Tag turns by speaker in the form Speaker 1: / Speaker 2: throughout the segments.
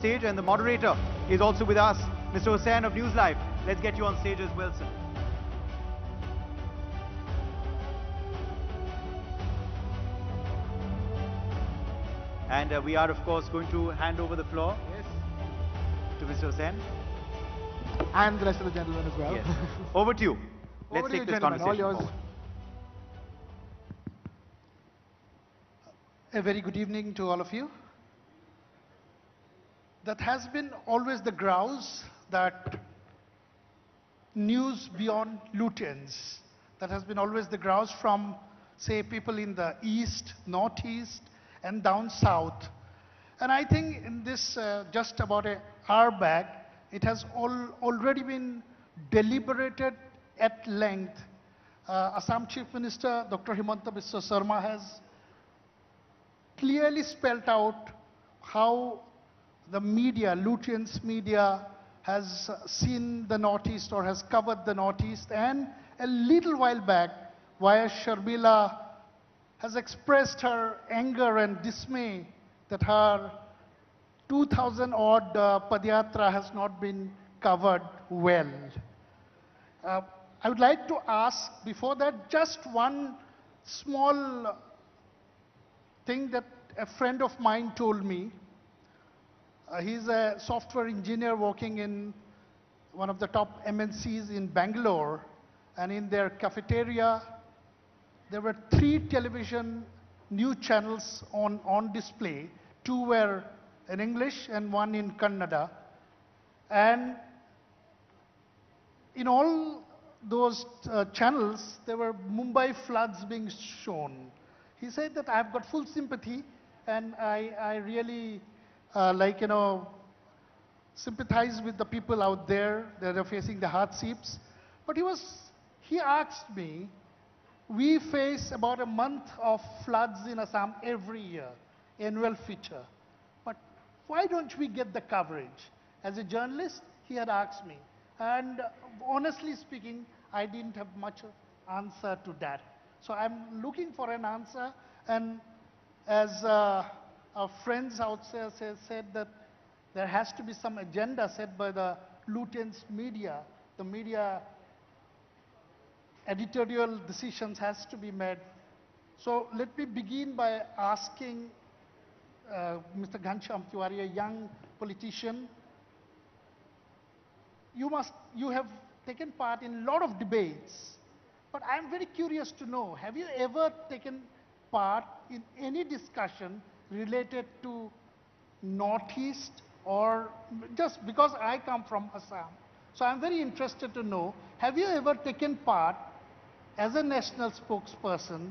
Speaker 1: stage, and the moderator is also with us, Mr. Hussain of News Live. Let's get you on stage as well, sir. And we are, of course, going to hand over the floor to Mr. Hussain.
Speaker 2: And the rest of the gentlemen as well.
Speaker 1: Yes. Over to you. Let's
Speaker 2: Over to
Speaker 1: take
Speaker 2: you,
Speaker 1: this
Speaker 2: gentlemen. All
Speaker 1: conversation
Speaker 2: yours.
Speaker 1: forward.
Speaker 2: A very good evening to all of you. That has been always the grouse that news beyond Lutins. That has been always the grouse from, say, people in the east, northeast, and down south. And I think in this just about an hour back, it has already been deliberated at length. Assam Chief Minister Dr. Himanta Biswa Sarma has clearly spelled out how the media, Lutins media, has seen the Northeast or has covered the Northeast. And a little while back, Y.S. Sharmila has expressed her anger and dismay that her 2,000 odd Padyatra has not been covered well. I would like to ask before that just one small thing that a friend of mine told me. He's a software engineer working in one of the top MNCs in Bangalore, and in their cafeteria, there were 3 television news channels on display. 2 were in English and 1 in Kannada. And in all those channels, there were Mumbai floods being shown. He said that I've got full sympathy, and I really sympathize with the people out there that are facing the hardships. But he asked me, we face about a month of floods in Assam every year, annual feature. But why don't we get the coverage? As a journalist, he had asked me. And honestly speaking, I didn't have much answer to that. So I'm looking for an answer. And as our friends outside said that there has to be some agenda set by the Lutins media. The media editorial decisions has to be made. So let me begin by asking Mr. Ghanshyam Tiwari, a young politician. You have taken part in a lot of debates, but I'm very curious to know, have you ever taken part in any discussion related to Northeast, or just because I come from Assam? So I'm very interested to know, have you ever taken part as a national spokesperson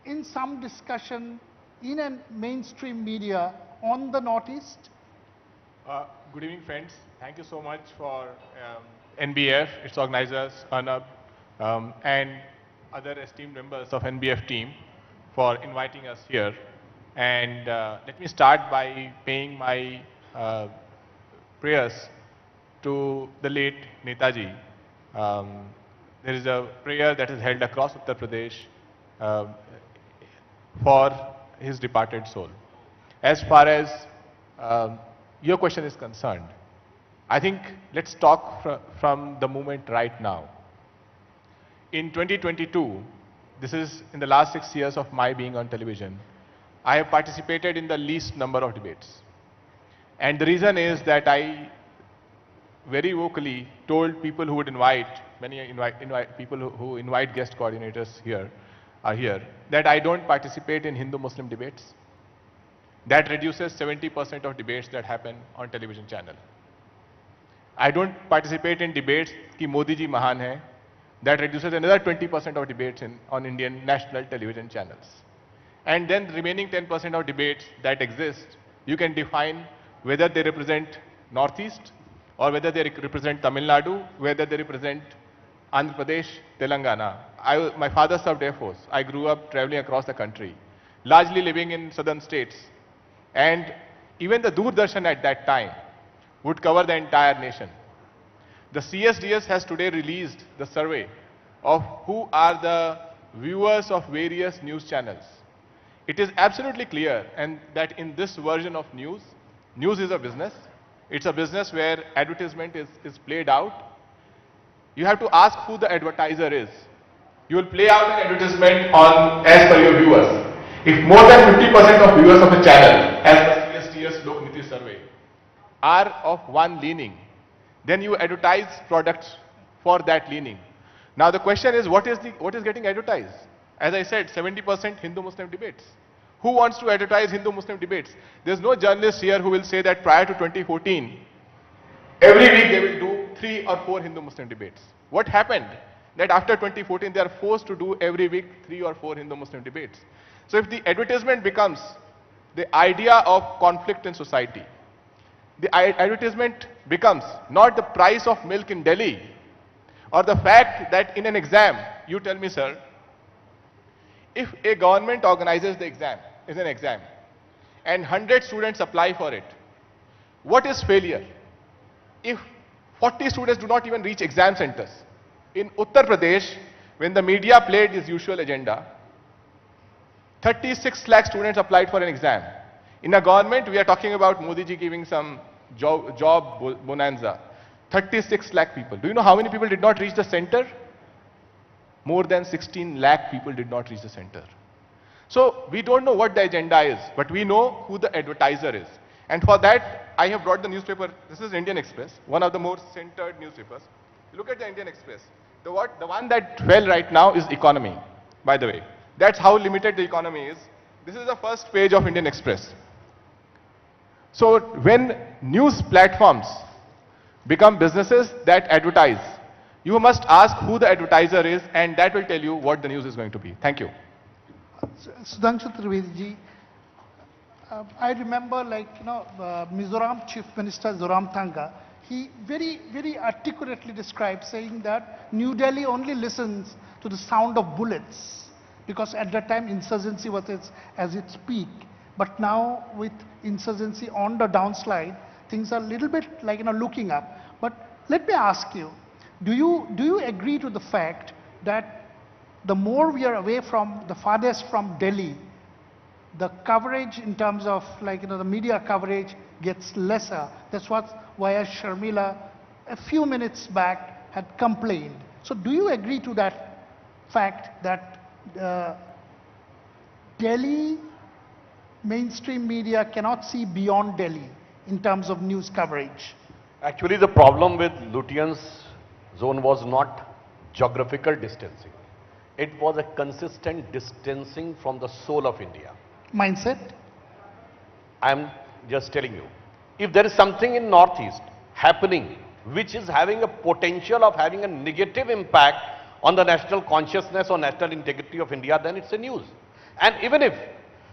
Speaker 2: in some discussion in a mainstream media on the Northeast?
Speaker 3: Good evening, friends. Thank you so much for NBF, its organizers, Arnab, and other esteemed members of NBF team for inviting us here. And let me start by paying my prayers to the late Netaji. There is a prayer that is held across Uttar Pradesh for his departed soul. As far as your question is concerned, I think let's talk from the moment right now. In 2022, this is in the last 6 years of my being on television, I have participated in the least number of debates. And the reason is that I very vocally told people who would invite, people who invite guest coordinators here, that I don't participate in Hindu-Muslim debates. That reduces 70% of debates that happen on television channel. I don't participate in debates ki Modi ji mahan hai. That reduces another 20% of debates on Indian national television channels. And then the remaining 10% of debates that exist, you can define whether they represent Northeast or whether they represent Tamil Nadu, whether they represent Andhra Pradesh, Telangana. My father served Air Force. I grew up traveling across the country, largely living in southern states. And even the Doordarshan at that time would cover the entire nation. The CSDS has today released the survey of who are the viewers of various news channels. It is absolutely clear and that in this version of news, News is a business. It's a business where advertisement is played out. You have to ask who the advertiser is. You will play out an advertisement on as per your viewers. If more than 50% of viewers of a channel, as per CSTS Lok Niti survey, are of one leaning, then you advertise products for that leaning. Now the question is, what is getting advertised? As I said, 70% Hindu-Muslim debates. Who wants to advertise Hindu-Muslim debates? There's no journalist here who will say that prior to 2014, every week they will do 3 or 4 Hindu-Muslim debates. What happened? That after 2014, they are forced to do every week 3 or 4 Hindu-Muslim debates. So if the advertisement becomes the idea of conflict in society, the advertisement becomes not the price of milk in Delhi, or the fact that in an exam, you tell me, sir, if a government organizes the exam, is an exam, and 100 students apply for it, what is failure? If 40 students do not even reach exam centers. In Uttar Pradesh, when the media played its usual agenda, 36 lakh students applied for an exam. In a government, we are talking about Modi ji giving some job bonanza. 36 lakh people. Do you know how many people did not reach the center? More than 16 lakh people did not reach the center. So we don't know what the agenda is, but we know who the advertiser is. And for that, I have brought the newspaper. This is Indian Express, one of the more centered newspapers. Look at the Indian Express. The one that fell right now is economy, by the way. That's how limited the economy is. This is the first page of Indian Express. So when news platforms become businesses that advertise, you must ask who the advertiser is, and that will tell you what the news is going to be. Thank you.
Speaker 2: Sudhanshu Trivedi ji, I remember, Mizoram Chief Minister Zoramthanga, he very articulately described, saying that New Delhi only listens to the sound of bullets, because at that time insurgency was at its peak. But now with insurgency on the downslide, things are a little bit looking up. But let me ask you, do you agree to the fact that the more we are away from, the farthest from Delhi, the coverage in terms of the media coverage gets lesser? That's why Sharmila a few minutes back had complained. So do you agree to that fact that Delhi mainstream media cannot see beyond Delhi in terms of news coverage?
Speaker 4: Actually, the problem with Lutyens zone was not geographical distancing. It was a consistent distancing from the soul of India.
Speaker 2: Mindset?
Speaker 4: I'm just telling you, if there is something in Northeast happening which is having a potential of having a negative impact on the national consciousness or national integrity of India, then it's a news. And even if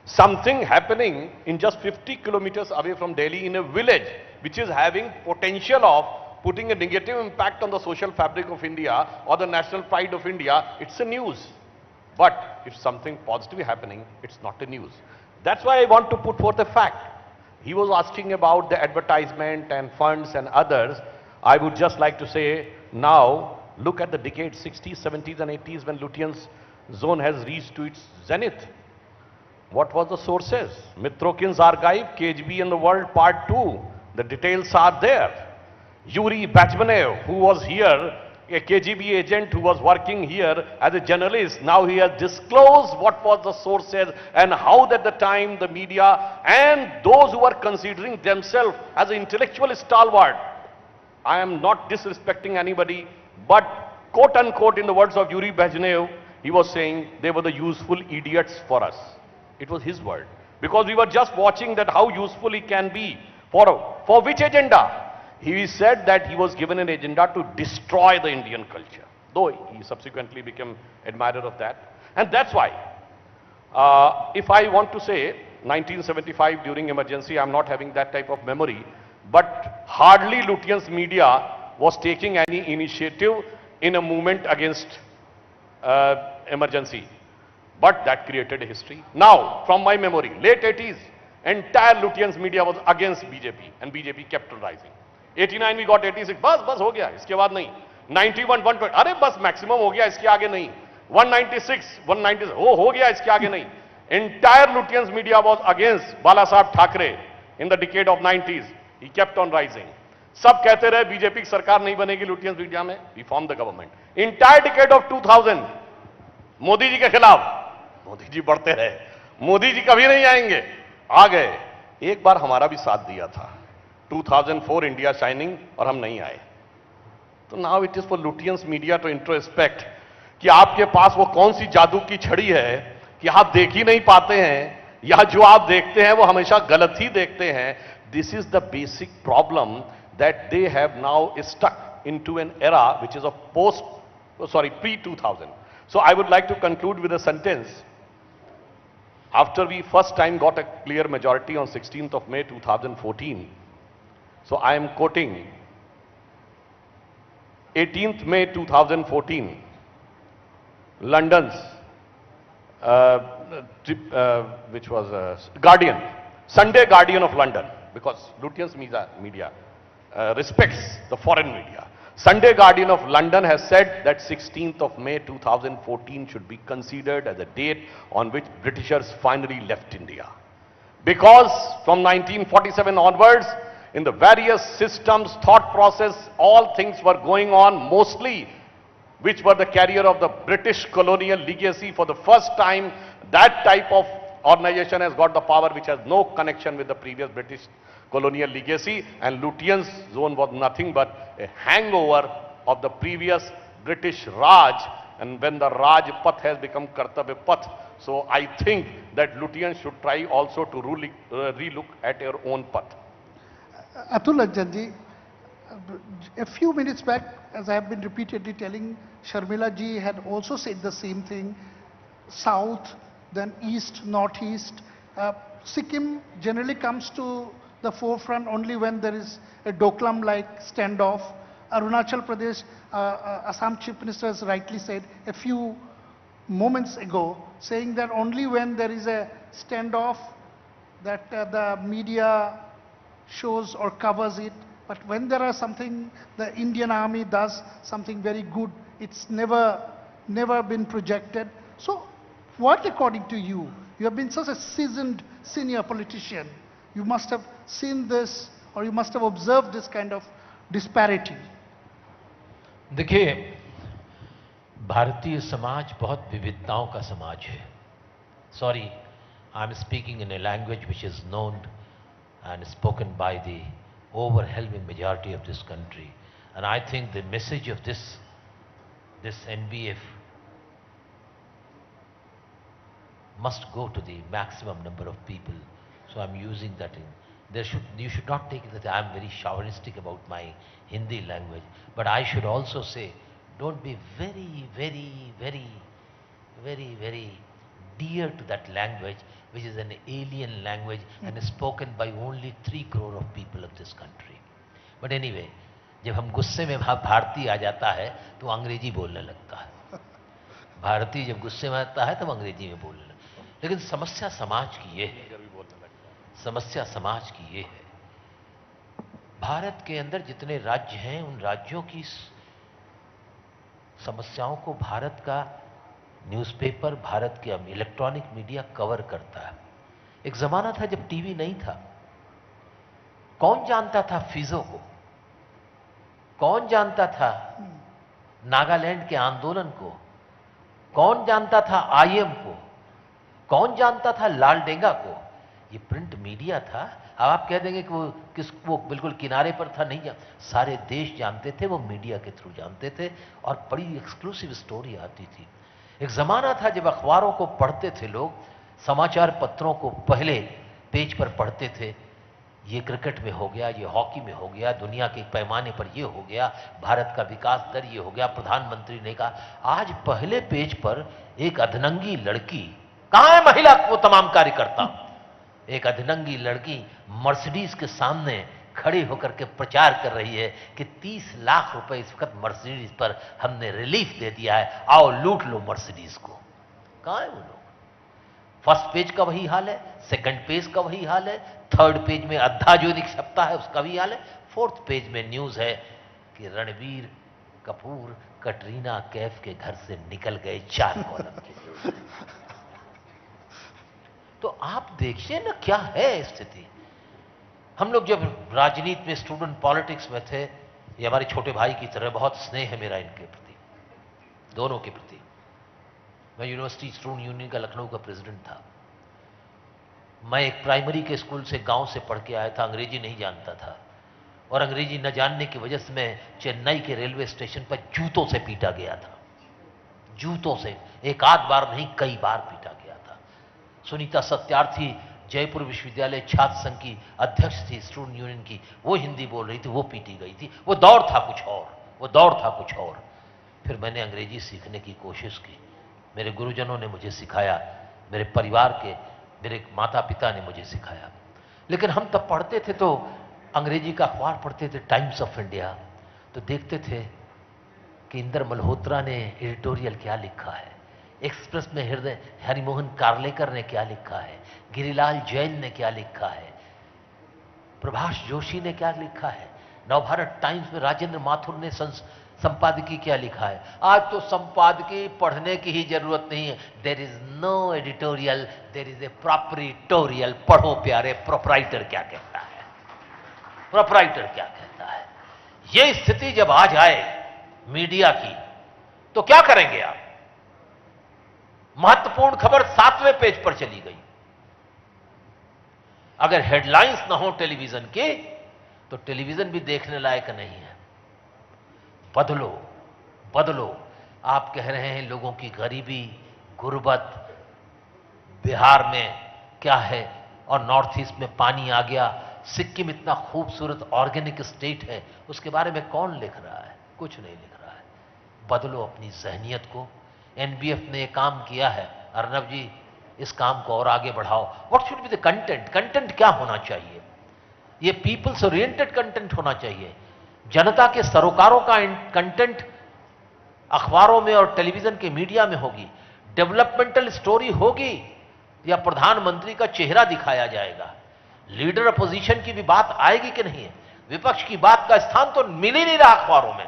Speaker 4: something happening in just 50 kilometers away from Delhi in a village which is having potential of putting a negative impact on the social fabric of India or the national pride of India, it's a news. But if something positive is happening, it's not a news. That's why I want to put forth a fact. He was asking about the advertisement and funds and others. I would just like to say, now look at the decades 60s, 70s and 80s when Lutyens zone has reached to its zenith. What was the sources? Mitrokin's archive, KGB and the World Part 2. The details are there. Yuri Bachmanev, who was here, a KGB agent who was working here as a journalist, now he has disclosed what was the sources and how at the time the media and those who are considering themselves as an intellectual stalwart. I am not disrespecting anybody, but quote unquote in the words of Yuri Bachmanev, he was saying they were the useful idiots for us. It was his word. Because we were just watching that how useful he can be. For which agenda? He said that he was given an agenda to destroy the Indian culture. Though he subsequently became admirer of that. And that's why, if I want to say 1975 during emergency, I'm not having that type of memory. But hardly Lutyens media was taking any initiative in a movement against emergency. But that created a history. Now, from my memory, late 80s, entire Lutyens media was against BJP and BJP kept on rising. 89 we got 86, bas ho gaya, iske baad nahi. 91, 120, अरे बस maximum हो गया, इसके आगे नहीं. 196, 196, हो गया, इसके आगे नहीं. Entire Lutyens media was against Bala Saheb Thackeray in the decade of 90s. He kept on rising. सब कहते रहे बीजेपी की सरकार नहीं बनेगी लुटियंस मीडिया में. We formed the government. Entire decade of 2000 Modi ji के खिलाफ मोदी जी बढ़ते रहे. मोदी जी कभी नहीं आएंगे, आ गए. एक बार हमारा भी साथ दिया था 2004 इंडिया शाइनिंग, और हम नहीं आए. तो now it is for Lutyens media to introspect कि आपके पास वो कौन सी जादू की छड़ी है कि आप देख ही नहीं पाते हैं, या जो आप देखते हैं वो हमेशा गलत ही देखते हैं. This is the basic problem that they have now stuck into an era which is pre-2000. So I would like to conclude with a sentence. After we first time got a clear majority on 16th of May 2014, so I am quoting 18th May 2014, London's which was Guardian, Sunday Guardian of London, because Lutyens media respects the foreign media. Sunday Guardian of London has said that 16th of May 2014 should be considered as a date on which Britishers finally left India. Because from 1947 onwards, in the various systems, thought process, all things were going on mostly which were the carrier of the British colonial legacy. For the first time, that type of organization has got the power which has no connection with the previous British colonial legacy, and Lutyens zone was nothing but a hangover of the previous British Raj, and when the Raj Path has become Kartavya Path, so I think that Lutyens should try also to relook at your own path.
Speaker 2: Atul Anjanji, a few minutes back, as I have been repeatedly telling, Sharmila ji had also said the same thing. South, then East, Northeast. Sikkim generally comes to the forefront only when there is a Doklam-like standoff. Arunachal Pradesh, Assam Chief Minister has rightly said a few moments ago, saying that only when there is a standoff that the media shows or covers it. But when there are something, the Indian Army does something very good, it's never been projected. So what, according to you, you have been such a seasoned senior politician, you must have seen this, or you must have observed this kind of disparity.
Speaker 5: देखिए, भारतीय समाज बहुत विविधताओं का समाज है. Sorry, I'm speaking in a language which is known and spoken by the overwhelming majority of this country. And I think the message of this NBF must go to the maximum number of people. So I'm using that in. You should not take it that I'm very chauvinistic about my Hindi language. But I should also say, don't be very, very, very, very, very dear to that language, which is an alien language and is spoken by only 3 crore of people of this country. But anyway, जब हम गुस्से में भारतीय आ जाता है तो अंग्रेजी बोलने लगता है. भारतीय जब गुस्से में आता है तो अंग्रेजी में बोलने लगता है. लेकिन समस्या समाज की ये है, समस्या समाज की ये है. भारत के अंदर जितने राज्य हैं, उन राज्यों की समस्याओं को भारत का न्यूज़पेपर, भारत के इलेक्ट्रॉनिक मीडिया कवर करता है. एक जमाना था जब टीवी नहीं था. कौन जानता था फिजो को? कौन जानता था नागालैंड के आंदोलन को? कौन जानता था आईएम को? कौन जानता था लालडेंगा को? ये प्रिंट मीडिया था. अब आप कह देंगे कि वो बिल्कुल किनारे पर था. नहीं, सारे देश जानते थे, वो मीडिया के थ्रू जानते थे और बड़ी एक्सक्लूसिव स्टोरी आती थी. एक जमाना था जब अखबारों को पढ़ते थे लोग, समाचार पत्रों को पहले पेज पर पढ़ते थे. ये क्रिकेट में हो गया, ये हॉकी में हो गया, दुनिया के पैमाने पर ये हो गया, भारत का विकास दर ये हो गया, प्रधानमंत्री ने कहा. आज पहले पेज पर एक अधनंगी लड़की, कहां है महिला वो तमाम कार्यकर्ता, एक अधनंगी लड़की मर्सिडीज के सामने खड़ी होकर के प्रचार कर रही है कि 30 लाख रुपए इस वक्त मर्सिडीज पर हमने रिलीफ दे दिया है, आओ लूट लो मर्सिडीज को. कहां है वो लोग? फर्स्ट पेज का वही हाल है, सेकंड पेज का वही हाल है, थर्ड पेज में अद्धा जो छपता है उसका भी हाल है, फोर्थ पेज में न्यूज है कि रणबीर कपूर कटरीना कैफ के घर से निकल गए 4 कॉलम के. तो आप देखिए ना क्या है स्थिति. हम लोग जब राजनीति में, स्टूडेंट पॉलिटिक्स में थे, ये हमारे छोटे भाई की तरह, बहुत स्नेह है मेरा इनके प्रति, दोनों के प्रति। मैं यूनिवर्सिटी स्टूडेंट यूनियन का लखनऊ का प्रेसिडेंट था। मैं एक प्राइमरी के स्कूल से, गांव से पढ़ के आया था, अंग्रेजी नहीं जानता था, और अंग्रेजी न जानने की वजह से मैं चेन्नई के रेलवे स्टेशन पर जूतों से पीटा गया था। जूतों से, एक आध बार नहीं, कई बार पीटा गया था। सुनीता सत्यार्थी जयपुर विश्वविद्यालय छात्र संघ की अध्यक्ष थी, स्टूडेंट यूनियन की, वो हिंदी बोल रही थी, वो पीटी गई थी। वो दौर था कुछ और, वो दौर था कुछ और। फिर मैंने अंग्रेजी सीखने की कोशिश की, मेरे गुरुजनों ने मुझे सिखाया, मेरे परिवार के, मेरे माता पिता ने मुझे सिखाया। लेकिन हम तब पढ़ते थे तो अंग्रेजी का अखबार पढ़ते थे, टाइम्स ऑफ इंडिया, तो देखते थे कि इंदर मल्होत्रा ने एडिटोरियल क्या लिखा है, एक्सप्रेस में हृदय हरिमोहन कार्लेकर ने क्या लिखा है, गिरिलाल जैन ने क्या लिखा है, प्रभाष जोशी ने क्या लिखा है, नवभारत टाइम्स में राजेंद्र माथुर ने संपादकीय क्या लिखा है। आज तो संपादकीय पढ़ने की ही जरूरत नहीं है। There is no editorial, there is a proprietorial. पढ़ो प्यारे, प्रोप्राइटर क्या कहता है, प्रोप्राइटर क्या कहता है। यह स्थिति जब आ जाए मीडिया की, तो क्या करेंगे आप? महत्वपूर्ण खबर 7वें पेज पर चली गई। अगर हेडलाइंस ना हो टेलीविजन की, तो टेलीविजन भी देखने लायक नहीं है। बदलो, बदलो। आप कह रहे हैं लोगों की गरीबी, गुर्बत बिहार में क्या है, और नॉर्थ ईस्ट में पानी आ गया, सिक्किम इतना खूबसूरत ऑर्गेनिक स्टेट है, उसके बारे में कौन लिख रहा है? कुछ नहीं लिख रहा है। बदलो अपनी जहनियत को। एनबीएफ ने एक काम किया है, अर्नब जी इस काम को और आगे बढ़ाओ। What should be the content? Content क्या होना चाहिए? ये पीपल्स ओरिएंटेड कंटेंट होना चाहिए। जनता के सरोकारों का कंटेंट अखबारों में और टेलीविजन के मीडिया में होगी। डेवलपमेंटल स्टोरी होगी, या प्रधानमंत्री का चेहरा दिखाया जाएगा? लीडर अपोजिशन की भी बात आएगी कि नहीं है? विपक्ष की बात का स्थान तो मिल ही नहीं रहा अखबारों में।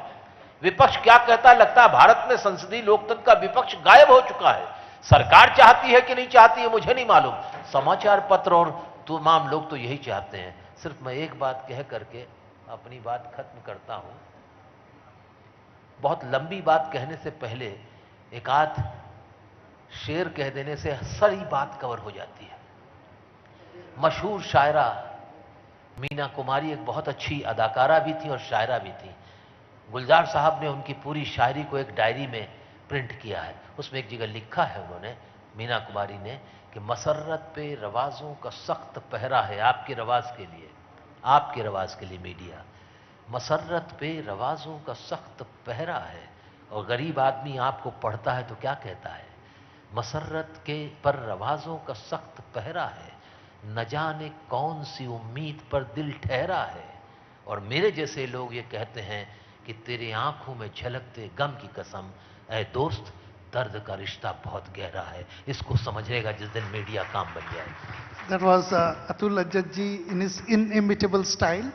Speaker 5: विपक्ष क्या कहता है, लगता है भारत में संसदीय लोकतंत्र का विपक्ष गायब हो चुका है। सरकार चाहती है कि नहीं चाहती है मुझे नहीं मालूम, समाचार पत्र और तमाम लोग तो यही चाहते हैं। सिर्फ मैं एक बात कह करके अपनी बात खत्म करता हूं। बहुत लंबी बात कहने से पहले एक आध शेर कह देने से सारी बात कवर हो जाती है। मशहूर शायरा मीना कुमारी एक बहुत अच्छी अदाकारा भी थी और शायरा भी थी। गुलजार साहब ने उनकी पूरी शायरी को एक डायरी में प्रिंट किया है। उसमें एक जगह लिखा है उन्होंने, मीना कुमारी ने, कि मसर्रत पे रवाजों का सख्त पहरा है। आपके रवाज के लिए, आपके रवाज के लिए मीडिया, मसर्रत पे रवाजों का सख्त पहरा है, और गरीब आदमी आपको पढ़ता है तो क्या कहता है? मसर्रत के पर रवाजों का सख्त पहरा है, न जाने कौन सी उम्मीद पर दिल ठहरा है। और मेरे जैसे लोग ये कहते हैं कि तेरी आंखों में झलकते गम की कसम, ऐ दोस्त दर्द का रिश्ता बहुत गहरा है। इसको समझेगा जिस दिन मीडिया काम बन जाए।
Speaker 2: That was Atul Ajat ji in his inimitable style.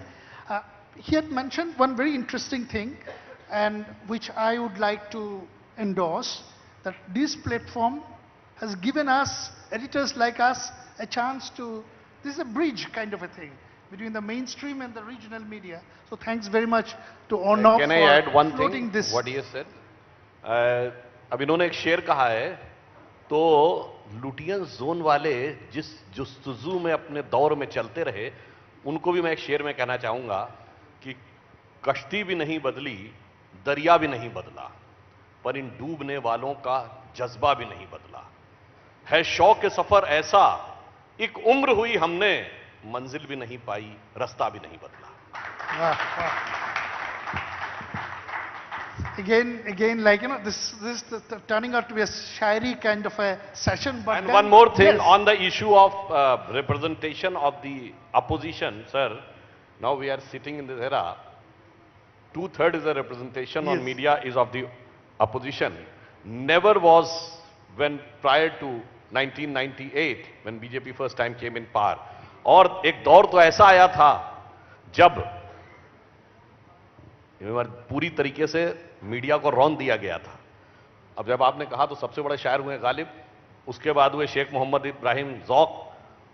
Speaker 2: He had mentioned one very interesting thing, and which I would like to endorse, that this platform has given us, editors like us, a chance to, this is a bridge kind of a thing between the mainstream and the regional media. So thanks very much to Ornav
Speaker 4: Can
Speaker 2: for
Speaker 4: I add one
Speaker 2: floating
Speaker 4: thing?
Speaker 2: this.
Speaker 4: What he has said? अब इन्होंने एक शेर कहा है, तो Lutyens zone वाले जिस जुस्तजू में अपने दौर में चलते रहे, उनको भी मैं एक शेर में कहना चाहूंगा कि कश्ती भी नहीं बदली, दरिया भी नहीं बदला, पर इन डूबने वालों का जज्बा भी नहीं बदला। है शौक के सफर ऐसा, एक उम्र हुई हमने, मंजिल भी नहीं पाई, रास्ता भी नहीं बदला।
Speaker 2: Wow, wow. Again, like, you know, this turning out to be a shairi kind of a session. But
Speaker 4: And
Speaker 2: then,
Speaker 4: one more thing,
Speaker 2: yes.
Speaker 4: on the issue of representation of the opposition, sir. Now we are sitting in this era. 2/3 is the representation on
Speaker 2: Yes.
Speaker 4: media is of the opposition. Never was when prior to 1998, when BJP first time came in power. और एक दौर तो ऐसा आया था जब पूरी तरीके से मीडिया को रौंद दिया गया था। अब जब आपने कहा तो सबसे बड़े शायर हुए गालिब, उसके बाद हुए शेख मोहम्मद इब्राहिम ज़ौक,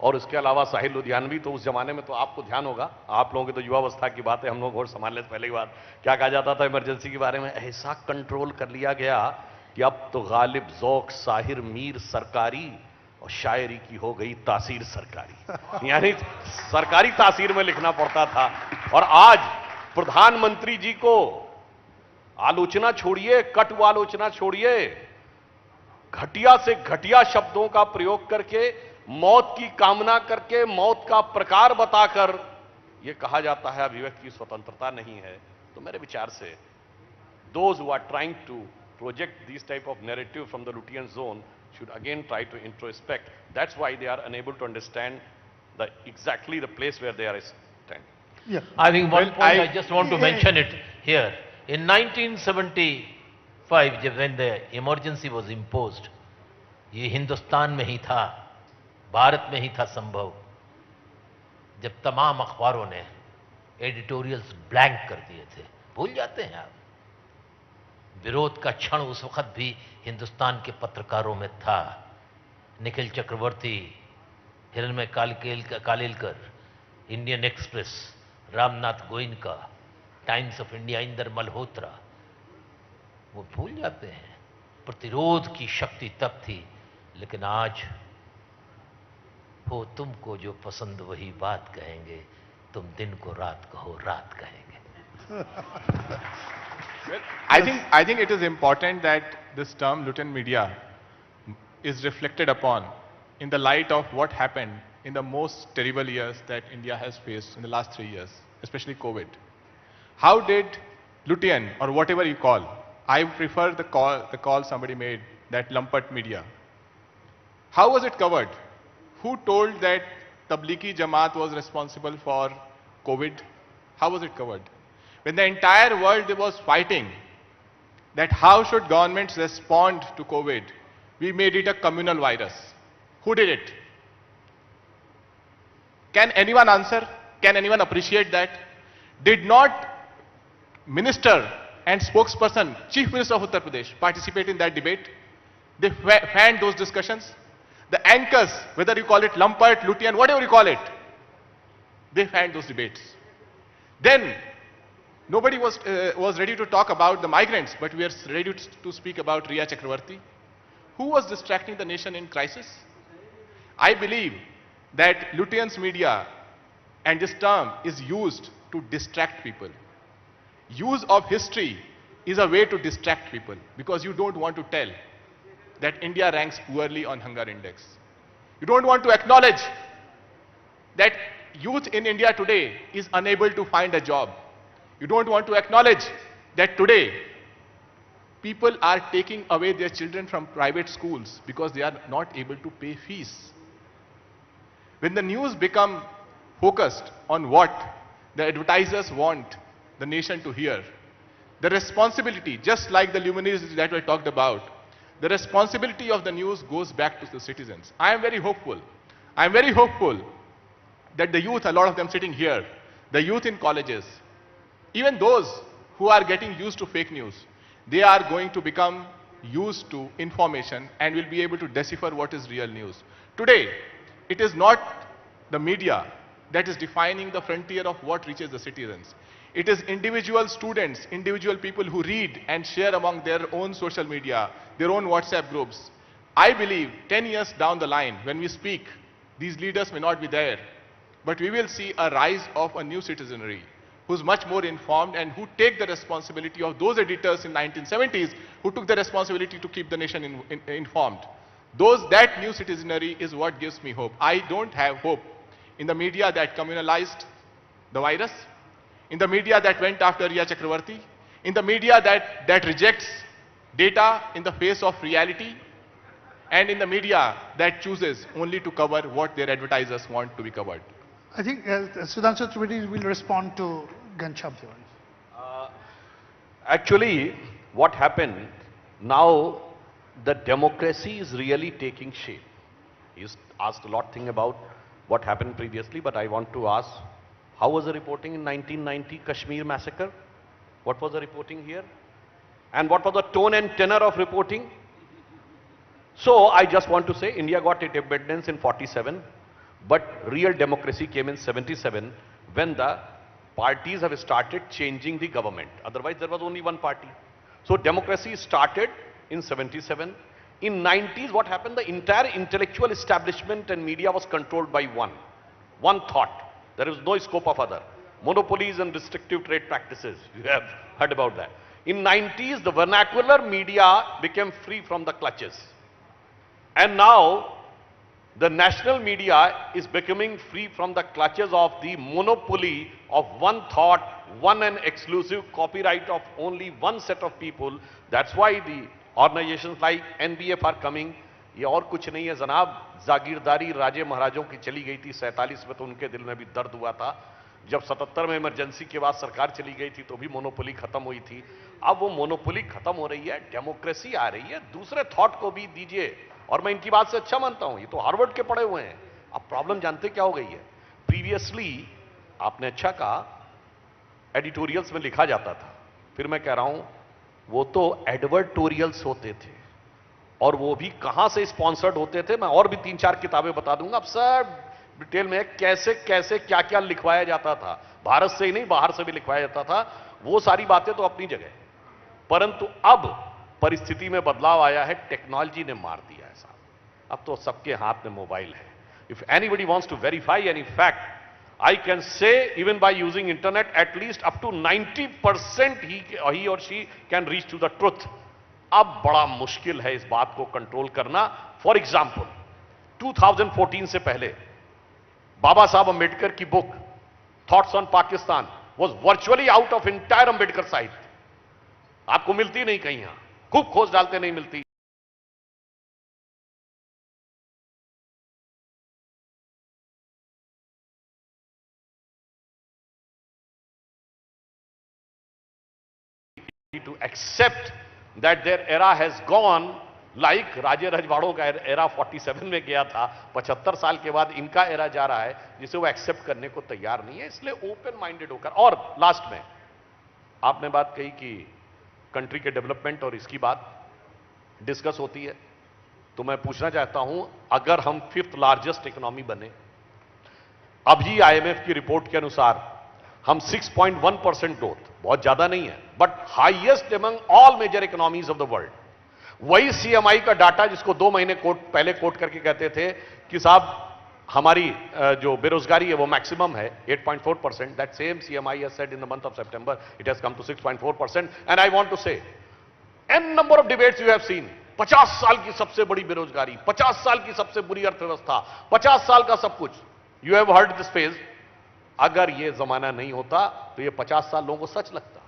Speaker 4: और उसके अलावा साहिल लुधियानवी, तो उस जमाने में तो आपको ध्यान होगा, आप लोगों की तो युवावस्था की बात है, हम लोग होश संभालने से पहले की बात, क्या कहा जाता था इमरजेंसी के बारे में, ऐसा कंट्रोल कर लिया गया कि अब तो गालिब ज़ौक साहिर मीर सरकारी और शायरी की हो गई तासीर सरकारी। यानी सरकारी तासीर में लिखना पड़ता था। और आज प्रधानमंत्री जी को आलोचना छोड़िए, कटु आलोचना छोड़िए, घटिया से घटिया शब्दों का प्रयोग करके, मौत की कामना करके, मौत का प्रकार बताकर यह कहा जाता है अभिव्यक्ति की स्वतंत्रता नहीं है। तो मेरे विचार से those who are trying to project these type of narrative from the Lutyens zone should again try to introspect. That's why they are unable to understand exactly the place where they are standing.
Speaker 2: Yeah.
Speaker 5: I think one
Speaker 3: Well,
Speaker 5: point I just want to mention it here. In 1975, when the emergency was imposed, ये हिंदुस्तान में ही था, भारत में ही था संभव, जब तमाम अखबारों ने एडिटोरियल्स ब्लैंक कर दिए थे। भूल जाते हैं आप? विरोध का क्षण उस वक्त भी हिंदुस्तान के पत्रकारों में था। Nikhil Chakravarty, Hiranmay Kalelkar, Indian Express, Ramnath Goenka, Times of India, Inder Malhotra, वो भूल जाते हैं। प्रतिरोध की शक्ति तब थी, लेकिन आज हो तुमको जो पसंद वही बात कहेंगे, तुम दिन को रात कहो रात कहेंगे।
Speaker 3: Well, I think it is important that this term Lutyens media is reflected upon in the light of what happened in the most terrible years that India has faced in the last 3 years, especially COVID. How did Lutyens, or whatever you call, I prefer the call somebody made, that lumpet media. How was it covered? Who told that Tablighi Jamaat was responsible for COVID? How was it covered? When the entire world was fighting that how should governments respond to COVID, we made it a communal virus. Who did it? Can anyone answer? Can anyone appreciate that? Did not minister and spokesperson, Chief Minister of Uttar Pradesh, participate in that debate? They fanned those discussions. The anchors, whether you call it lumpet, Lutyens, whatever you call it, they fanned those debates. Then nobody was ready to talk about the migrants, but we are ready to speak about Riya Chakravarti. Who was distracting the nation in crisis? I believe that Lutyens media and this term is used to distract people. Use of history is a way to distract people because you don't want to tell that India ranks poorly on hunger index. You don't want to acknowledge that youth in India today is unable to find a job. You don't want to acknowledge that today people are taking away their children from private schools because they are not able to pay fees. When the news become focused on what the advertisers want the nation to hear, the responsibility, just like the luminaries that we talked about, the responsibility of the news goes back to the citizens. I am very hopeful. I am very hopeful that the youth, a lot of them sitting here, the youth in colleges, even those who are getting used to fake news, they are going to become used to information and will be able to decipher what is real news. Today, it is not the media that is defining the frontier of what reaches the citizens. It is individual students, individual people who read and share among their own social media, their own WhatsApp groups. I believe 10 years down the line, when we speak, these leaders may not be there, but we will see a rise of a new citizenry who's much more informed and who take the responsibility of those editors in 1970s who took the responsibility to keep the nation informed. That new citizenry is what gives me hope. I don't have hope in the media that communalized the virus, in the media that went after Riya Chakravarti, in the media that rejects data in the face of reality, and in the media that chooses only to cover what their advertisers want to be covered.
Speaker 2: I think Sudhanshu Trivedi will respond to Ghanshyam Tewari.
Speaker 4: Actually, what happened, now the democracy is really taking shape. You asked a lot of things about what happened previously, but I want to ask, how was the reporting in 1990 Kashmir massacre? What was the reporting here? And what was the tone and tenor of reporting? So I just want to say India got independence in 47. But real democracy came in 77 when the parties have started changing the government. Otherwise, there was only one party. So democracy started in 77. In 90s, what happened? The entire intellectual establishment and media was controlled by one thought. There is no scope of other. Monopolies and restrictive trade practices. You have heard about that. In 90s, the vernacular media became free from the clutches. And now, the national media is becoming free from the clutches of the monopoly of one thought, one and exclusive copyright of only one set of people. That's why the organizations like NBF are coming. ये और कुछ नहीं है जनाब, जागीरदारी राजे महाराजों की चली गई थी 47 में, तो उनके दिल में भी दर्द हुआ था। जब 77 में इमरजेंसी के बाद सरकार चली गई थी तो भी मोनोपोली खत्म हुई थी। अब वो मोनोपोली खत्म हो रही है, डेमोक्रेसी आ रही है, दूसरे थॉट को भी दीजिए। और मैं इनकी बात से अच्छा मानता हूं, ये तो हार्वर्ड के पढ़े हुए हैं। अब प्रॉब्लम जानते क्या हो गई है? प्रीवियसली आपने अच्छा कहा, एडिटोरियल्स में लिखा जाता था, फिर मैं कह रहा हूं वो तो एडवर्टोरियल्स होते थे, और वो भी कहां से स्पॉन्सर्ड होते थे। मैं और भी 3-4 किताबें बता दूंगा, अब सब डिटेल में कैसे कैसे क्या क्या लिखवाया जाता था, भारत से ही नहीं बाहर से भी लिखवाया जाता था। वो सारी बातें तो अपनी जगह, परंतु अब परिस्थिति में बदलाव आया है, टेक्नोलॉजी ने मार दिया है साहब। अब तो सबके हाथ में मोबाइल है। If anybody wants to verify any fact, I can say even by using internet at least up to 90% he or she can reach to the truth. अब बड़ा मुश्किल है इस बात को कंट्रोल करना। फॉर एग्जाम्पल 2014 से पहले बाबा साहब अंबेडकर की book thoughts on Pakistan was virtually out of entire Ambedkar साहित्य। आपको मिलती नहीं कहीं, यहां खूब खोज डालते नहीं मिलती। To accept that their era has gone, like राजे रजवाड़ों का एरा 47 में गया था, 75 साल के बाद इनका एरा जा रहा है, जिसे वो एक्सेप्ट करने को तैयार नहीं है। इसलिए ओपन माइंडेड होकर, और लास्ट में आपने बात कही कि कंट्री के डेवलपमेंट और इसकी बात डिस्कस होती है, तो मैं पूछना चाहता हूं, अगर हम 5th लार्जेस्ट इकोनॉमी बने, अभी आईएमएफ की रिपोर्ट के अनुसार हम 6.1% ग्रोथ, बहुत ज्यादा नहीं है, but highest among all major economies of the world. वही सीएमआई का डाटा जिसको 2 महीने पहले कोट करके कहते थे कि साहब हमारी जो बेरोजगारी है वो मैक्सिमम है 8.4%, that same CMIE has said in the month of September it has come to 6.4%। And I want to say an number of debates you have seen, 50 साल की सबसे बड़ी बेरोजगारी, 50 साल की सबसे बुरी अर्थव्यवस्था, 50 साल का सब कुछ, you have heard this phase. अगर ये जमाना नहीं होता तो ये 50 साल लोगों को सच लगता।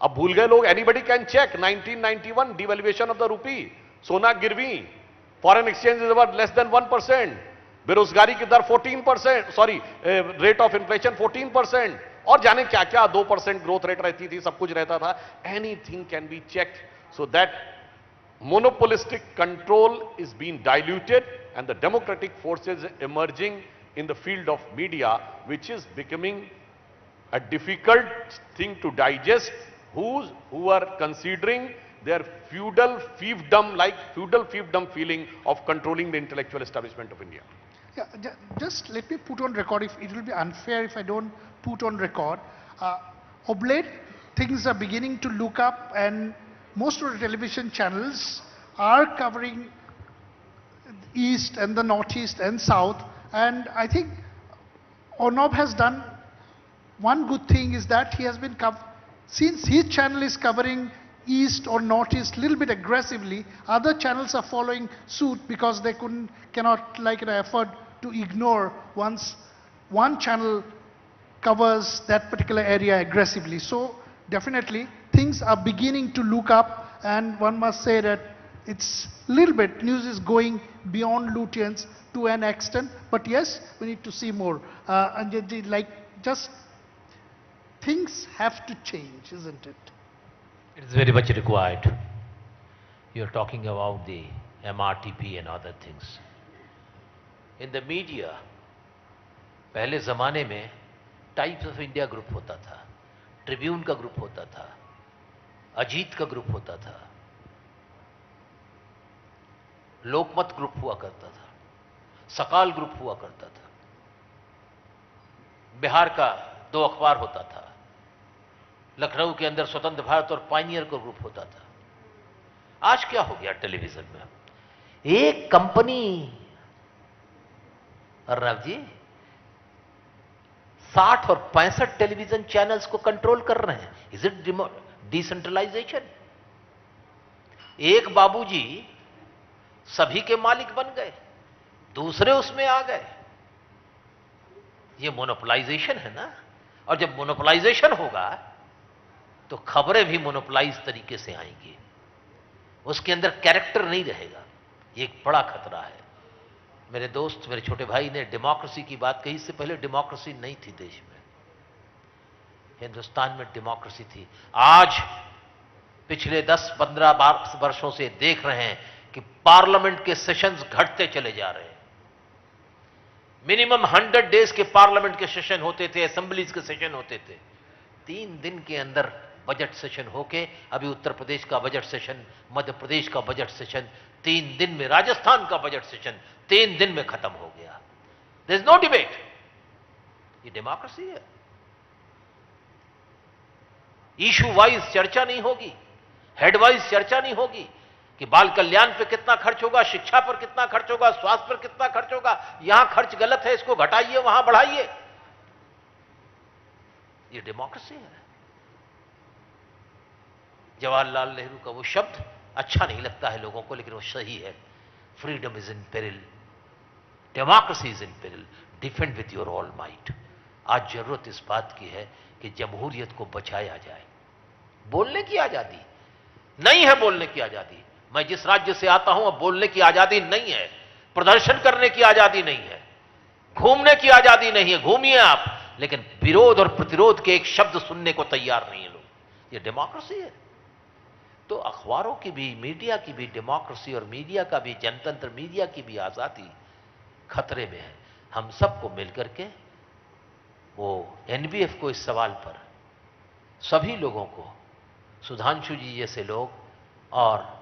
Speaker 4: अब भूल गए लोग, anybody can check 1991 devaluation of the rupee, सोना गिरवी, foreign exchange is worth less than 1%, बेरोजगारी की दर 14%, सॉरी रेट ऑफ इन्फ्लेशन 14%, और जाने क्या क्या 2% ग्रोथ रेट रहती थी, सब कुछ रहता था। Anything can be checked, so that monopolistic control is being diluted and the democratic forces emerging in the field of media, which is becoming a difficult thing to digest, who are considering their feudal fiefdom feeling of controlling the intellectual establishment of India.
Speaker 2: Yeah, just let me put on record, if it will be unfair if I don't put on record. Of late, things are beginning to look up, and most of the television channels are covering East and the Northeast and South. And I think Arnab has done one good thing, is that he has been since his channel is covering East or Northeast a little bit aggressively, other channels are following suit because they cannot afford to ignore once one channel covers that particular area aggressively. So definitely things are beginning to look up, and one must say that it's little bit, news is going beyond Lutyens to an extent, but yes, we need to see more. And just things have to change, isn't it?
Speaker 5: It is very much required. You're talking about the MRTP and other things. In the media, पहले ज़माने में times of India group होता था, Tribune का group होता था, अजीत का group होता था, लोकमत ग्रुप हुआ करता था, सकाल ग्रुप हुआ करता था। बिहार का 2 अखबार होता था, लखनऊ के अंदर स्वतंत्र भारत और पायनियर का ग्रुप होता था। आज क्या हो गया टेलीविजन में? एक कंपनी, अर्नब जी, 60 और 65 टेलीविजन चैनल्स को कंट्रोल कर रहे हैं। Is it decentralization? एक बाबूजी सभी के मालिक बन गए, दूसरे उसमें आ गए। ये मोनोपोलाइजेशन है ना। और जब मोनोपोलाइजेशन होगा तो खबरें भी मोनोपोलाइज तरीके से आएंगी, उसके अंदर कैरेक्टर नहीं रहेगा। ये एक बड़ा खतरा है। मेरे दोस्त, मेरे छोटे भाई ने डेमोक्रेसी की बात कही। इससे पहले डेमोक्रेसी नहीं थी देश में, हिंदुस्तान में डेमोक्रेसी थी। आज पिछले 10-15 वर्षों से देख रहे हैं कि पार्लियामेंट के सेशंस घटते चले जा रहे हैं। मिनिमम 100 डेज के पार्लियामेंट के सेशन होते थे, असेंबलीज के सेशन होते थे। 3 दिन के अंदर बजट सेशन होके, अभी उत्तर प्रदेश का बजट सेशन, मध्य प्रदेश का बजट सेशन 3 दिन में, राजस्थान का बजट सेशन 3 दिन में खत्म हो गया। There is no debate. ये डेमोक्रेसी है। इशू वाइज चर्चा नहीं होगी, हेड वाइज चर्चा नहीं होगी कि बाल कल्याण पे कितना खर्च होगा, शिक्षा पर कितना खर्च होगा, स्वास्थ्य पर कितना खर्च होगा, यहां खर्च गलत है, इसको घटाइए, वहां बढ़ाइए। ये डेमोक्रेसी है। जवाहरलाल नेहरू का वो शब्द अच्छा नहीं लगता है लोगों को, लेकिन वो सही है। Freedom is in peril, democracy is in peril, defend with your all might. आज जरूरत इस बात की है कि जमहूरियत को बचाया जाए। बोलने की आजादी नहीं है, बोलने की आजादी। मैं जिस राज्य से आता हूं, अब बोलने की आजादी नहीं है, प्रदर्शन करने की आजादी नहीं है, घूमने की आजादी नहीं है। घूमिए आप, लेकिन विरोध और प्रतिरोध के एक शब्द सुनने को तैयार नहीं है लोग। ये डेमोक्रेसी है। तो अखबारों की भी, मीडिया की भी डेमोक्रेसी, और मीडिया का भी जनतंत्र, मीडिया की भी आजादी खतरे में है। हम सबको मिलकर के वो एनबीएफ को, इस सवाल पर सभी लोगों को, सुधांशु जी जैसे लोग और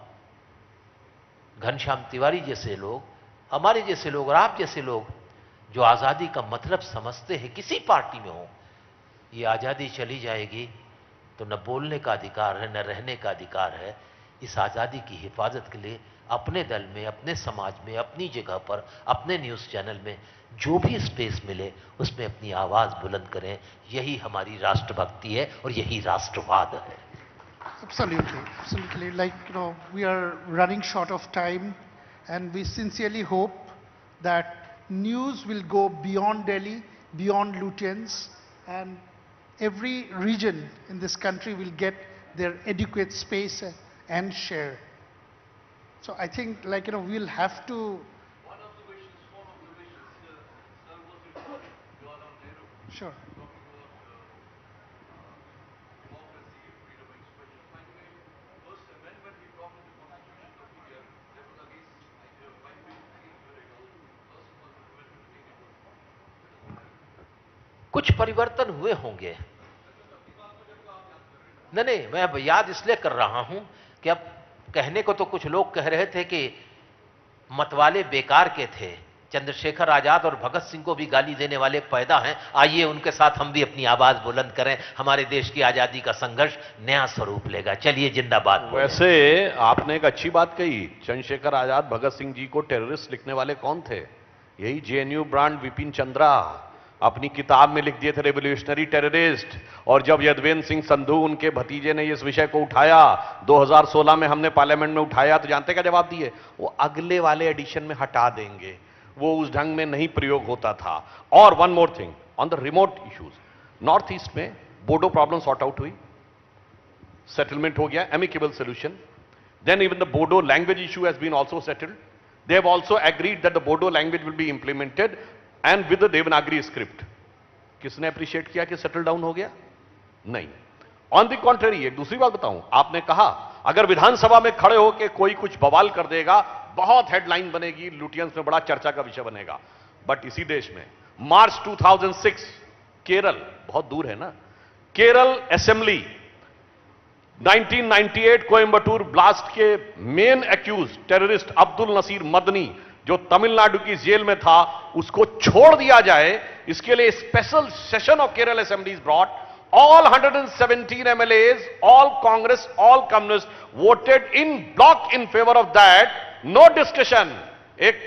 Speaker 5: घनश्याम तिवारी जैसे लोग, हमारे जैसे लोग और आप जैसे लोग जो आजादी का मतलब समझते हैं, किसी पार्टी में हो, ये आजादी चली जाएगी तो न बोलने का अधिकार है, न रहने का अधिकार है। इस आजादी की हिफाजत के लिए अपने दल में, अपने समाज में, अपनी जगह पर, अपने न्यूज़ चैनल में जो भी स्पेस मिले उसमें अपनी आवाज बुलंद करें। यही हमारी राष्ट्रभक्ति है और यही राष्ट्रवाद है।
Speaker 2: Absolutely, absolutely. Like, we are running short of time, and we sincerely hope that news will go beyond Delhi, beyond Lutyens, and every region in this country will get their adequate space and share. So I think, like, we'll have to.
Speaker 6: One of the wishes, sir, was referred Jawaharlal Nehru.
Speaker 2: Sure.
Speaker 5: कुछ परिवर्तन हुए होंगे। नहीं, मैं अब याद इसलिए कर रहा हूं कि अब कहने को तो कुछ लोग कह रहे थे कि मतवाले बेकार के थे, चंद्रशेखर आजाद और भगत सिंह को भी गाली देने वाले पैदा हैं। आइए उनके साथ हम भी अपनी आवाज बुलंद करें, हमारे देश की आजादी का संघर्ष नया स्वरूप लेगा। चलिए जिंदाबाद।
Speaker 4: वैसे आपने एक अच्छी बात कही, चंद्रशेखर आजाद, भगत सिंह जी को टेररिस्ट लिखने वाले कौन थे? यही जेएनयू ब्रांड विपिन चंद्रा अपनी किताब में लिख दिए थे, रेवोल्यूशनरी टेररिस्ट। और जब यदवेंद्र सिंह संधू, उनके भतीजे, ने इस विषय को उठाया, 2016 में हमने पार्लियामेंट में उठाया, तो जानते क्या जवाब दिए? वो अगले वाले एडिशन में हटा देंगे, वो उस ढंग में नहीं प्रयोग होता था। और one more thing on the remote issues, north east में बोडो प्रॉब्लम सॉर्ट आउट हुई, सेटलमेंट हो गया, amicable solution. Then even the Bodo language issue has been also settled. They have also agreed that the Bodo language will be implemented and with the Devanagari script. किसने appreciate किया कि settle down हो गया? नहीं। On the contrary, एक दूसरी बात बताऊं, आपने कहा अगर विधानसभा में खड़े होकर कोई कुछ बवाल कर देगा, बहुत हेडलाइन बनेगी, लुटियंस में बड़ा चर्चा का विषय बनेगा। बट इसी देश में मार्च 2006 केरल, बहुत दूर है ना, केरल असेंबली 1998 कोयंबटूर ब्लास्ट के main accuse terrorist Abdul Nasir Madani जो तमिलनाडु की जेल में था उसको छोड़ दिया जाए, इसके लिए special session of Kerala assembly is brought. All 117 MLAs, all Congress, all Communists voted in block in favor of that. No discussion. एक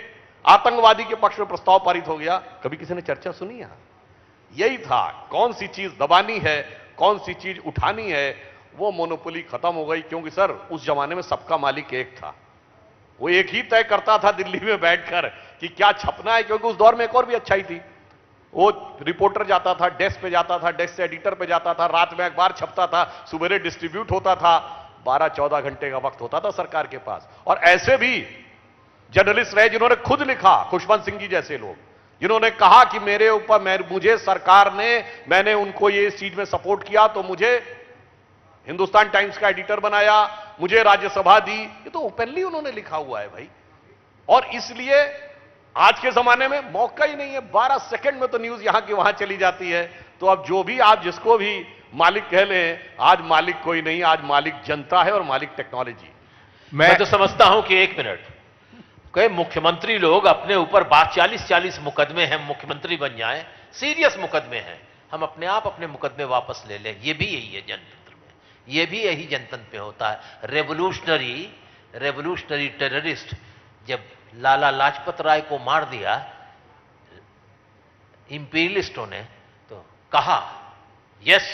Speaker 4: आतंकवादी के पक्ष में प्रस्ताव पारित हो गया. कभी किसी ने चर्चा सुनी यहां? यही था, कौन सी चीज दबानी है, कौन सी चीज उठानी है. वो मोनोपोली खत्म हो गई, क्योंकि सर उस जमाने में सबका मालिक एक था. वो एक ही तय करता था दिल्ली में बैठकर कि क्या छपना है, क्योंकि उस दौर में एक और भी अच्छाई थी. वो रिपोर्टर जाता था, डेस्क पे जाता था, डेस्क से एडिटर पे जाता था, रात में अखबार छपता था, सुबह डिस्ट्रीब्यूट होता था. 12-14 घंटे का वक्त होता था सरकार के पास. और ऐसे भी जर्नलिस्ट रहे जिन्होंने खुद लिखा, खुशवंत सिंह जी जैसे लोग, जिन्होंने कहा कि मेरे ऊपर मुझे सरकार ने, मैंने उनको ये इस चीज में सपोर्ट किया तो मुझे हिंदुस्तान टाइम्स का एडिटर बनाया, मुझे राज्यसभा दी. ये तो ओपनली उन्होंने लिखा हुआ है भाई. और इसलिए आज के जमाने में मौका ही नहीं है. 12 सेकंड में तो न्यूज यहां की वहां चली जाती है. तो अब जो भी आप जिसको भी मालिक कह लें, आज मालिक कोई नहीं, आज मालिक जनता है और मालिक टेक्नोलॉजी.
Speaker 5: मैं तो समझता हूं कि 1 मिनट कई मुख्यमंत्री लोग अपने ऊपर 40-40 मुकदमे हैं, मुख्यमंत्री बन जाएं, सीरियस मुकदमे हैं, हम अपने आप अपने मुकदमे वापस ले लें. ये भी यही है जनतंत्र में, ये भी यही जनतंत्र में होता है. रेवोल्यूशनरी टेररिस्ट जब लाला लाजपत राय को मार दिया इंपीरियलिस्टों ने, तो कहा यस,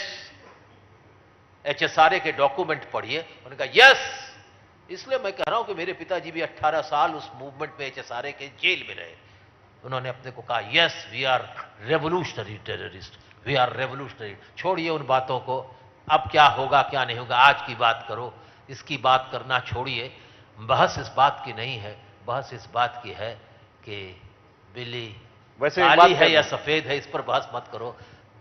Speaker 5: HSRA के डॉक्यूमेंट पढ़िए. उन्होंने कहा यस. इसलिए मैं कह रहा हूं कि मेरे पिताजी भी 18 साल उस मूवमेंट में HSRA के जेल में रहे. उन्होंने अपने को कहा yes we are revolutionary terrorist, we are revolutionary. छोड़िए उन बातों को, अब क्या होगा क्या नहीं होगा, आज की बात करो. इसकी बात करना छोड़िए. बहस इस बात की नहीं है, बहस इस बात की है कि बिल्ली
Speaker 4: वैसे
Speaker 5: काली है या सफेद है, इस पर बहस मत करो.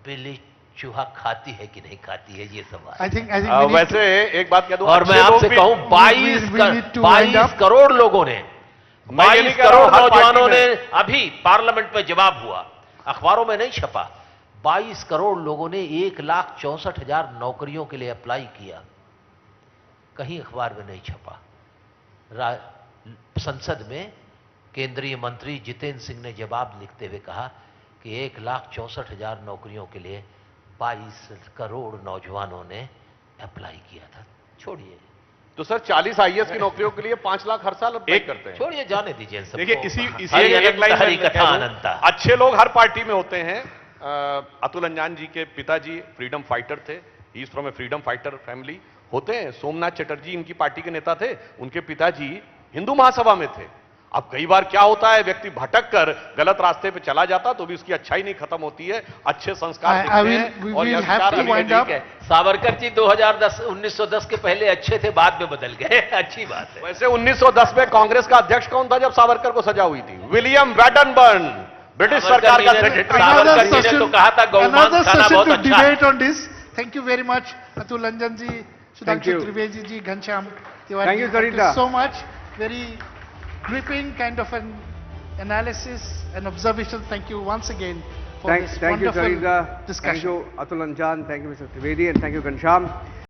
Speaker 5: बिल्ली चूहा खाती है कि नहीं खाती है, ये सवाल.
Speaker 2: I think
Speaker 4: वैसे एक बात कह दूं,
Speaker 5: और मैं आपसे कहूं 22 करोड़ लोगों ने, 22 करोड़ नौजवानों ने, अभी पार्लियामेंट में जवाब हुआ, अखबारों में नहीं छपा, 22 करोड़ लोगों ने 1,64,000 नौकरियों के लिए अप्लाई किया, कहीं अखबार में नहीं छपा. संसद में केंद्रीय मंत्री जितेंद्र सिंह ने जवाब लिखते हुए कहा कि 1,64,000 नौकरियों के लिए 22 करोड़ नौजवानों ने अप्लाई किया था. छोड़िए.
Speaker 4: तो सर 40 IAS की नौकरियों के लिए 5 लाख हर साल अप्लाई करते हैं.
Speaker 5: छोड़िए, जाने दीजिए सबको.
Speaker 4: देखिए इसी एक लाइन में अच्छे लोग हर पार्टी में होते हैं. अतुल अंजान जी के पिताजी फ्रीडम फाइटर थे, he is from A freedom fighter family. होते हैं सोमनाथ चटर्जी इनकी पार्टी के नेता थे, उनके पिताजी हिंदू महासभा में थे. अब कई बार क्या होता है, व्यक्ति भटक कर गलत रास्ते पे चला जाता तो भी उसकी अच्छाई नहीं खत्म होती है, अच्छे संस्कार दिखते हैं. और ये संस्कार अभी भी ठीक है.
Speaker 5: सावरकर जी 1910 के पहले अच्छे थे, बाद में बदल गए. अच्छी बात है.
Speaker 4: वैसे 1910 में कांग्रेस का अध्यक्ष कौन था जब सावरकर को सजा हुई थी? विलियम वैडनबर्न, ब्रिटिश सरकार का सेक्रेटरी.
Speaker 5: सावरकर जी ने तो कहा था गौमांस खाना बहुत अच्छा है.
Speaker 2: Thank you very much, Atul Anjan ji, Sudhanshu Trivedi ji, Ghanshyam Tiwari.
Speaker 1: Thank you,
Speaker 2: Thank you
Speaker 1: Sarita.
Speaker 2: so much. Very gripping kind of an analysis and observation. Thank you once again for this
Speaker 1: Thank you,
Speaker 2: wonderful
Speaker 1: Sarita.
Speaker 2: discussion.
Speaker 1: Thank you, Atul Anjan. Thank you, Mr. Trivedi, and thank you, Ghanshyam.